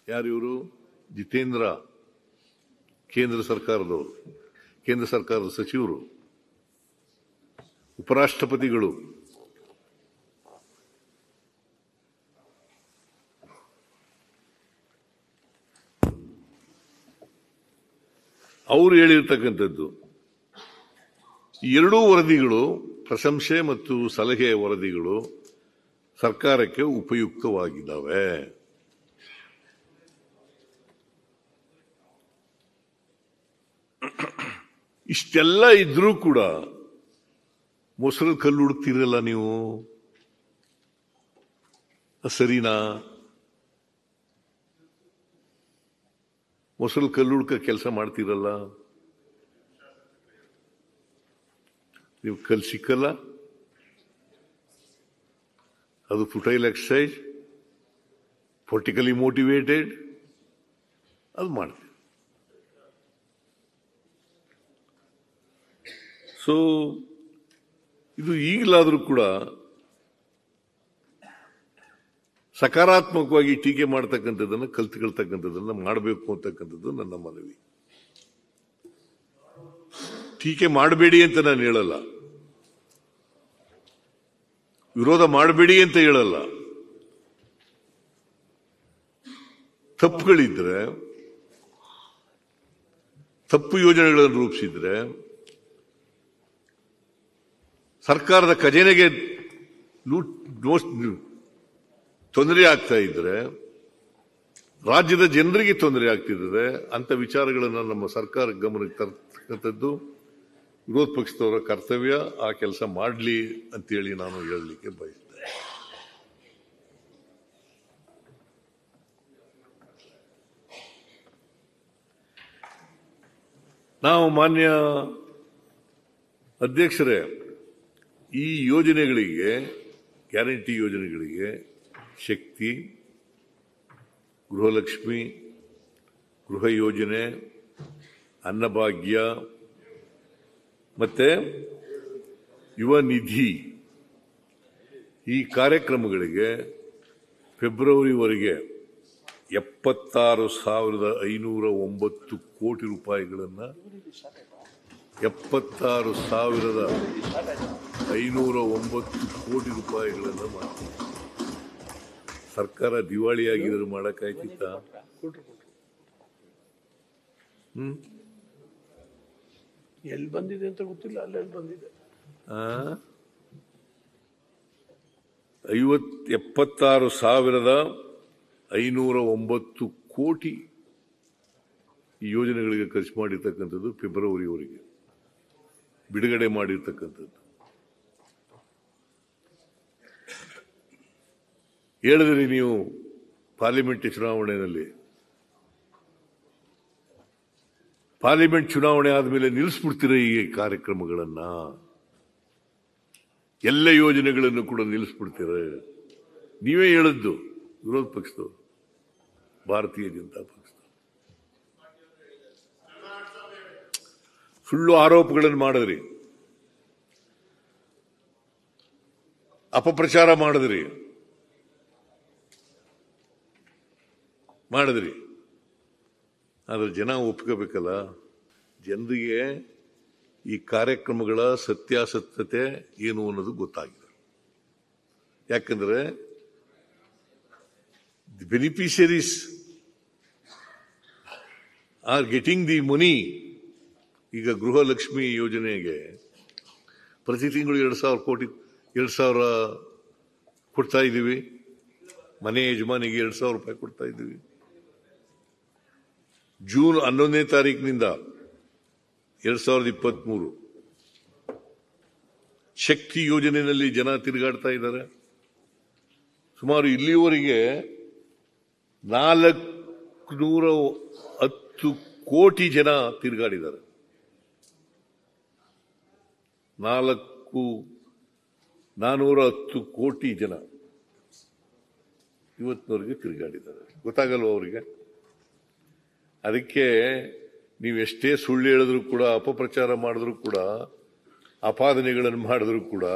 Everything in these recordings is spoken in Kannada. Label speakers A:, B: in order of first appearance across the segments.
A: ಯಾರು ಇವರು? ಜಿತೇಂದ್ರ, ಕೇಂದ್ರ ಸರ್ಕಾರದವರು, ಕೇಂದ್ರ ಸರ್ಕಾರದ ಸಚಿವರು, ಉಪರಾಷ್ಟ್ರಪತಿಗಳು. ಅವರು ಹೇಳಿರ್ತಕ್ಕಂಥದ್ದು ಈ ಎರಡೂ ವರದಿಗಳು, ಪ್ರಶಂಸೆ ಮತ್ತು ಸಲಹೆಯ ವರದಿಗಳು ಸರ್ಕಾರಕ್ಕೆ ಉಪಯುಕ್ತವಾಗಿದ್ದಾವೆ. ಇಷ್ಟೆಲ್ಲ ಇದ್ರೂ ಕೂಡ ಮೊಸರು ಕಲ್ಲು ಹುಡುಕ್ತಿರಲ್ಲ ನೀವು, ಸರಿನಾ? ಮೊಸರು ಕಲ್ಲು ಹುಡುಕ ಕೆಲಸ ಮಾಡ್ತಿರಲ್ಲ, ನೀವು ಕಲ್ಲು ಸಿಕ್ಕಲ್ಲ, ಅದು ಫುಟೈಲ್ ಎಕ್ಸರ್ಸೈಸ್, ಪೊಲಿಟಿಕಲಿ ಮೋಟಿವೇಟೆಡ್, ಅದು ಮಾಡ್ತೀವಿ. ಸೊ ಇದು ಈಗಲಾದರೂ ಕೂಡ ಸಕಾರಾತ್ಮಕವಾಗಿ ಟೀಕೆ ಮಾಡ್ತಕ್ಕಂಥದ್ದನ್ನು, ಕಲ್ತ್ಕೊಳ್ತಕ್ಕಂಥದ್ದನ್ನು ಮಾಡಬೇಕು ಅಂತಕ್ಕಂಥದ್ದು ನನ್ನ ಮನವಿ. ಟೀಕೆ ಮಾಡಬೇಡಿ ಅಂತ ನಾನು ಹೇಳಲ್ಲ, ವಿರೋಧ ಮಾಡಬೇಡಿ ಅಂತ ಹೇಳಲ್ಲ. ತಪ್ಪುಗಳಿದ್ರೆ, ತಪ್ಪು ಯೋಜನೆಗಳನ್ನು ರೂಪಿಸಿದ್ರೆ, ಸರ್ಕಾರದ ಖಜಾನೆಗೆ ತೊಂದರೆ ಆಗ್ತಾ ಇದ್ರೆ, ರಾಜ್ಯದ ಜನರಿಗೆ ತೊಂದರೆ ಆಗ್ತಿದ್ರೆ, ಅಂತ ವಿಚಾರಗಳನ್ನು ನಮ್ಮ ಸರ್ಕಾರ ಗಮನಕ್ಕೆ ತರ್ತಕ್ಕಂಥದ್ದು ವಿರೋಧ ಪಕ್ಷದವರ ಕರ್ತವ್ಯ. ಆ ಕೆಲಸ ಮಾಡಲಿ ಅಂತೇಳಿ ನಾನು ಹೇಳಲಿಕ್ಕೆ ಬಯಸ್ತೇನೆ. ನಾವು ಮಾನ್ಯ ಅಧ್ಯಕ್ಷರೇ, ಈ ಯೋಜನೆಗಳಿಗೆ, ಗ್ಯಾರಂಟಿ ಯೋಜನೆಗಳಿಗೆ, ಶಕ್ತಿ, ಗೃಹಲಕ್ಷ್ಮಿ, ಗೃಹ ಯೋಜನೆ, ಅನ್ನಭಾಗ್ಯ ಮತ್ತೆ ಯುವ ನಿಧಿ, ಈ ಕಾರ್ಯಕ್ರಮಗಳಿಗೆ ಫೆಬ್ರವರಿವರೆಗೆ 76,509 ಕೋಟಿ ರೂಪಾಯಿಗಳನ್ನು 76,509 ಕೋಟಿ ರೂಪಾಯಿಗಳನ್ನು ಮಾಡ್ತೀವಿ. ಸರ್ಕಾರ ದಿವಾಳಿಯಾಗಿದ್ರು ಮಾಡಕ್ಕಾಯ್ತಿತ್ತ?
B: ಎಲ್ಲಿ ಬಂದಿದೆ ಅಂತ ಗೊತ್ತಿಲ್ಲ, ಅಲ್ಲೆಲ್ಲಿ ಬಂದಿದೆ.
A: 76,509 ಕೋಟಿ ಈ ಯೋಜನೆಗಳಿಗೆ ಖರ್ಚು ಮಾಡಿರ್ತಕ್ಕಂಥದ್ದು ಫೆಬ್ರವರಿವರೆಗೆ ಬಿಡುಗಡೆ ಮಾಡಿರ್ತಕ್ಕಂಥದ್ದು. ಹೇಳಿದ್ರಿ ನೀವು ಪಾರ್ಲಿಮೆಂಟ್ ಚುನಾವಣೆ ಆದಮೇಲೆ ನಿಲ್ಲಿಸ್ಬಿಡ್ತೀರ ಈ ಕಾರ್ಯಕ್ರಮಗಳನ್ನ, ಎಲ್ಲ ಯೋಜನೆಗಳನ್ನು ಕೂಡ ನಿಲ್ಲಿಸ್ಬಿಡ್ತೀರ. ನೀವೇ ಹೇಳಿದ್ದು, ವಿರೋಧ ಪಕ್ಷದವರು, ಭಾರತೀಯ ಜನತಾ ಪಕ್ಷ. ಸುಳ್ಳು ಆರೋಪಗಳನ್ನು ಮಾಡಿದ್ರಿ, ಅಪಪ್ರಚಾರ ಮಾಡಿದ್ರಿ, ಆದ್ರೆ ಜನ ಒಪ್ಕೋಬೇಕಲ್ಲ. ಜನರಿಗೆ ಈ ಕಾರ್ಯಕ್ರಮಗಳ ಸತ್ಯಾಸತ್ಯತೆ ಏನು ಅನ್ನೋದು ಗೊತ್ತಾಗಿದೆ. ಯಾಕಂದ್ರೆ the beneficiaries are getting the money. ಈಗ ಗೃಹಲಕ್ಷ್ಮಿ ಯೋಜನೆಗೆ ಪ್ರತಿ ತಿಂಗಳು 2,000 ಕೊಡ್ತಾ ಇದ್ದೀವಿ. ಮನೆ ಯಜಮಾನಿಗೆ 2,000 ರೂಪಾಯಿ ಕೊಡ್ತಾ ಇದ್ದೀವಿ. ಜೂನ್ 11ನೇ ತಾರೀಕಿನಿಂದ 2023 ಶಕ್ತಿ ಯೋಜನೆಯಲ್ಲಿ ಜನ ತಿರುಗಾಡ್ತಾ ಇದ್ದಾರೆ. ಸುಮಾರು ಇಲ್ಲಿವರೆಗೆ 410 ಕೋಟಿ ಜನ ತಿರುಗಾಡಿದ್ದಾರೆ. 410 ಕೋಟಿ ಜನ ಇವತ್ತಿನವರೆಗೆ ತಿರುಗಾಡಿದ್ದಾರೆ. ಗೊತ್ತಾಗಲ್ವ ಅವರಿಗೆ? ಅದಕ್ಕೆ ನೀವೆಷ್ಟೇ ಸುಳ್ಳು ಹೇಳಿದ್ರು ಕೂಡ, ಅಪಪ್ರಚಾರ ಮಾಡಿದ್ರು ಕೂಡ, ಆಪಾದನೆಗಳನ್ನು ಮಾಡಿದ್ರು ಕೂಡ,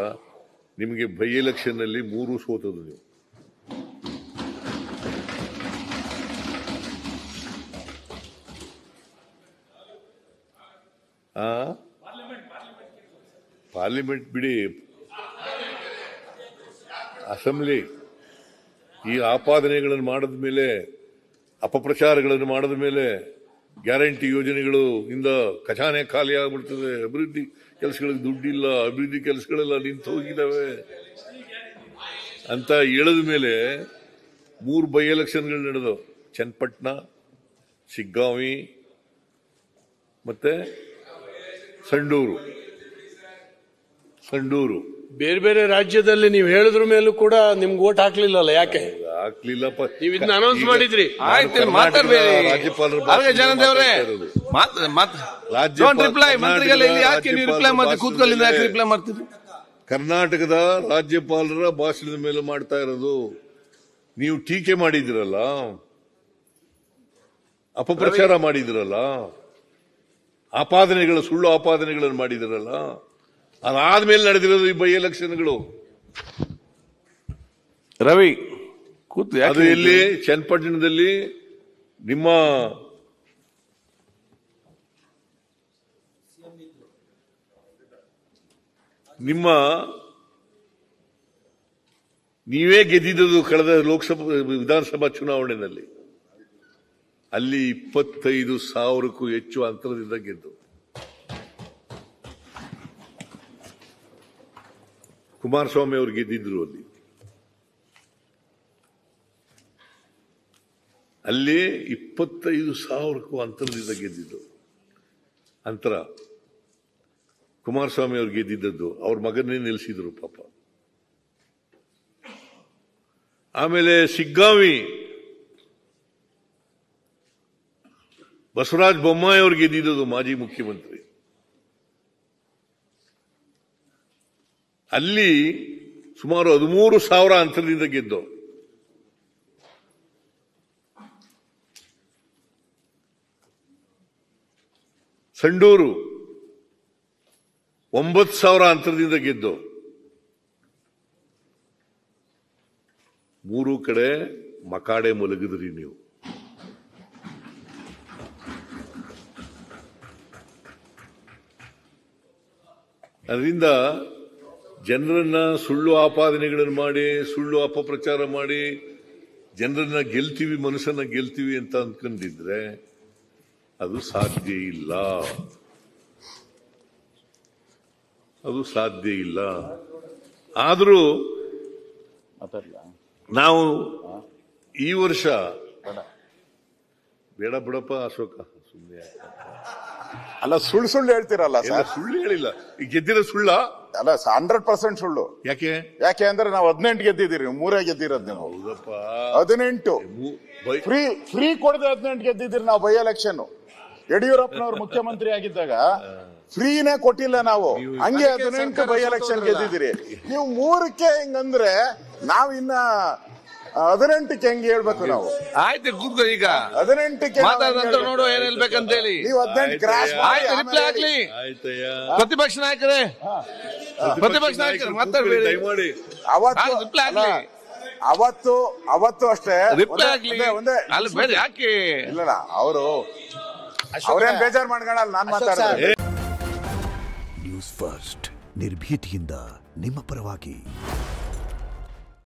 A: ನಿಮಗೆ ಬೈ ಎಲೆಕ್ಷನ್ ನಲ್ಲಿ 3 ಸೋತದು ನೀವು. ಪಾರ್ಲಿಮೆಂಟ್ ಬಿಡಿ, ಅಸೆಂಬ್ಲಿ ಈ ಆಪಾದನೆಗಳನ್ನು ಮಾಡಿದ ಮೇಲೆ, ಅಪಪ್ರಚಾರಗಳನ್ನು ಮಾಡಿದ ಮೇಲೆ, ಗ್ಯಾರಂಟಿ ಯೋಜನೆಗಳು ಇಂದ ಖಜಾನೆ ಖಾಲಿ ಆಗ್ಬಿಡ್ತದೆ, ಅಭಿವೃದ್ಧಿ ಕೆಲಸಗಳಿಗೆ ದುಡ್ಡಿಲ್ಲ, ಅಭಿವೃದ್ಧಿ ಕೆಲಸಗಳೆಲ್ಲ ನಿಂತು ಹೋಗಿದ್ದಾವೆ ಅಂತ ಹೇಳಿದ ಮೇಲೆ 3 ಬೈ ಎಲೆಕ್ಷನ್ಗಳು ನಡೆದವು. ಚನ್ನಪಟ್ಟಣ, ಶಿಗ್ಗಾಂವಿ ಮತ್ತೆ ಸಂಡೂರು.
B: ಬೇರೆ ಬೇರೆ ರಾಜ್ಯದಲ್ಲಿ ನೀವು ಹೇಳಿದ್ರ ಮೇಲೂ ಕೂಡ ನಿಮ್ಗೆ ಓಟ್ ಹಾಕ್ಲಿಲ್ಲಲ್ಲ, ಯಾಕೆ
A: ಹಾಕ್ಲಿಲ್ಲಪ್ಪ?
B: ನೀವು ಇದನ್ನ ಅನೌನ್ಸ್ ಮಾಡಿದ್ರಿ.
A: ರಾಜ್ಯಪಾಲರು ಕರ್ನಾಟಕದ ರಾಜ್ಯಪಾಲರ ಭಾಷಣದ ಮೇಲೆ ಮಾಡ್ತಾ ಇರೋದು. ನೀವು ಟೀಕೆ ಮಾಡಿದಿರಲ್ಲ, ಅಪಪ್ರಚಾರ ಮಾಡಿದಿರಲ್ಲ, ಸುಳ್ಳು ಆಪಾದನೆಗಳನ್ನು ಮಾಡಿದಿರಲ್ಲ, ಅದಾದ್ಮೇಲೆ ನಡೆದಿರೋದು ಈ ಬೈ ಎಲೆಕ್ಷನ್ಗಳು.
B: ರವಿ
A: ಅದು ಎಲ್ಲಿ? ಚನ್ನಪಟ್ಟಣದಲ್ಲಿ ನೀವೇ ಗೆದ್ದಿದ್ದು ಕಳೆದ ವಿಧಾನಸಭಾ ಚುನಾವಣೆಯಲ್ಲಿ. ಅಲ್ಲಿ 25,000ಕ್ಕೂ ಹೆಚ್ಚು ಅಂತರದಿಂದ ಗೆದ್ದು ಕುಮಾರಸ್ವಾಮಿ ಅವರು ಗೆದ್ದಿದ್ರು. ಅಲ್ಲಿ 25,000ಕ್ಕೂ ಅಂತರದಿಂದ ಗೆದ್ದಿದ್ದು. ಅಂತರ ಕುಮಾರಸ್ವಾಮಿ ಅವರು ಗೆದ್ದಿದ್ದದ್ದು, ಅವ್ರ ಮಗನ್ನೇ ನಿಲ್ಲಿಸಿದ್ರು ಪಾಪ. ಆಮೇಲೆ ಶಿಗ್ಗಾಂವಿ ಬಸವರಾಜ ಬೊಮ್ಮಾಯಿ ಅವರು ಗೆದ್ದಿದ್ದು, ಮಾಜಿ ಮುಖ್ಯಮಂತ್ರಿ. ಅಲ್ಲಿ ಸುಮಾರು 13,000 ಅಂತರದಿಂದ ಗೆದ್ದು. ಸಂಡೂರು 9,000 ಅಂತರದಿಂದ ಗೆದ್ದು. 3 ಕಡೆ ಮಕಾಡೆ ಮಲಗಿದ್ರಿ ನೀವು. ಅದರಿಂದ ಜನರನ್ನ ಸುಳ್ಳು ಆಪಾದನೆಗಳನ್ನು ಮಾಡಿ, ಸುಳ್ಳು ಅಪಪ್ರಚಾರ ಮಾಡಿ ಜನರನ್ನ ಗೆಲ್ತೀವಿ, ಮನಸ್ಸನ್ನ ಗೆಲ್ತೀವಿ ಅಂತ ಅಂದ್ಕೊಂಡಿದ್ರೆ ಅದು ಸಾಧ್ಯ ಇಲ್ಲ. ಆದರೂ ನಾವು ಈ ವರ್ಷ ಬೇಡ ಬಿಡಪ್ಪ ಅಶೋಕ, ಸುಮ್ಮನೆ
C: ಅಲ್ಲ, ಸುಳ್ಳು ಹೇಳ್ತೀರಲ್ಲ ಸರ್.
A: ಸುಳ್ಳು ಹೇಳಿಲ್ಲ, ಈಗ ಗೆದ್ದಿರೋ ಸುಳ್ಳ
C: ಅಲ್ಲ, 100% ಸುಳ್ಳು. ಯಾಕೆ ಅಂದ್ರೆ ನಾವು 18 ಗೆದ್ದಿದ್ದೀರಿ, 3 ಗೆದ್ದಿರೋದು ನೀವು.
A: ಹೌದಪ್ಪ,
C: 18 ಫ್ರೀ ಕೊಡದೆ 18 ಗೆದ್ದಿದ್ದೀರಿ ನಾವು. ಬೈ ಎಲೆಕ್ಷನ್ ಯಡಿಯೂರಪ್ಪನವ್ರು ಮುಖ್ಯಮಂತ್ರಿ ಆಗಿದ್ದಾಗ ಫ್ರೀನೇ ಕೊಟ್ಟಿಲ್ಲ ನಾವು. ಹಂಗೆ 18 ಬೈ ಎಲೆಕ್ಷನ್ ಗೆದ್ದಿದ್ದೀರಿ ನೀವು. 3ಕ್ಕೆ ಹಿಂಗಂದ್ರೆ ನಾವು ಇನ್ನ 18ಕ್ಕೆ ಹೆಂಗೆ ಹೇಳ್ಬೇಕು ನಾವು?
D: ಆಯ್ತು, ಕೂತ್ಕೋ. ಈಗ
C: 18ಕ್ಕೆ
D: ನೋಡು ಏನ್ ಹೇಳ್ಬೇಕಂತ ಹೇಳಿ.
C: ನೀವು 18 ಕ್ರಾಸ್
D: ರಿಪ್ಲೈ ಆಗ್ಲಿ. ಪ್ರತಿಪಕ್ಷ ನಾಯಕರೇ ಮಾತಾಡ್ಬೇಡಿ,
A: ದಯಮಾಡಿ.
C: ಅವತ್ತು ಅಷ್ಟೇ
D: ರಿಪ್ಲೈ ಆಗ್ಲಿ. ಅಲ್ಲಿ ಬೇಡ, ಯಾಕೆ
C: ಇಲ್ಲ ಅವ್ರೇನ್ ಬೇಜಾರ್ ಮಾಡ್ಕೊಳ್ಳಲ್ಲ, ನಾನ್ ಮಾತಾಡ್ತೀನಿ.
E: ನ್ಯೂಸ್ ಫಸ್ಟ್, ನಿರ್ಭೀತಿಯಿಂದ ನಿಮ್ಮ ಪರವಾಗಿ.